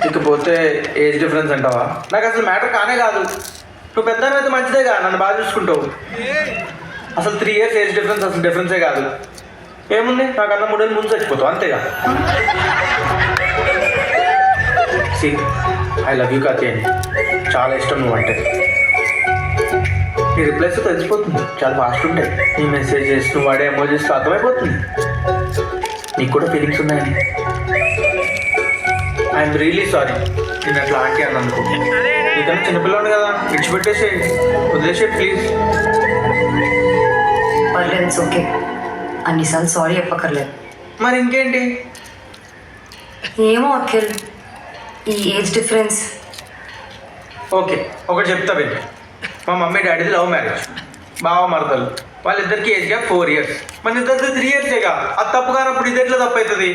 ఇకపోతే age difference అంటావా? నాకు అసలు మ్యాటర్ కానే కాదు. నువ్వు పెద్ద అయితే మంచిదేగా, నన్ను బాగా చూసుకుంటావు. అసలు 3 years ఏజ్ డిఫరెన్స్ అసలు డిఫరెన్సే కాదు. ఏముంది, నాకన్నా 3 ఏళ్ళు ముందు చచ్చిపోతావు అంతేగా. సి ఐ లవ్ యూ కాకి అని చాలా ఇష్టం నువ్వు అంటే. నీ రిప్లైస్ తెలిసిపోతుంది, చాలా ఫాస్ట్ ఉంటాయి. నీ మెసేజెస్ నువ్వు వాడే ఎమోజెస్ అర్థమైపోతుంది నీకు కూడా ఫీలింగ్స్ ఉన్నాయని. ఐఎమ్ రియలీ సారీ నేను అట్లా ఆంటీ అని అనుకో. నీకన్నా చిన్నపిల్లవాడు కదా, విడిచిపెట్టేసే, వదిలేసే ప్లీజ్. పర్లేదు, ఇట్స్ ఓకే. అన్నిసార్లు సారీ చెప్పక్కర్లేదు. మరి ఇంకేంటి? ఏమో అఖిల్, ఈ ఏజ్ డిఫరెన్స్. ఓకే, ఒకటి చెప్తా విను. మా మమ్మీ డాడీది లవ్ మ్యారేజ్. బావ మరదలు వాళ్ళిద్దరికి ఏజ్ గ్యాప్ 4 years. మన ఇద్దరిది 3 yearsగా. అది తప్పు కానప్పుడు ఇది ఎట్లా తప్పు అవుతుంది?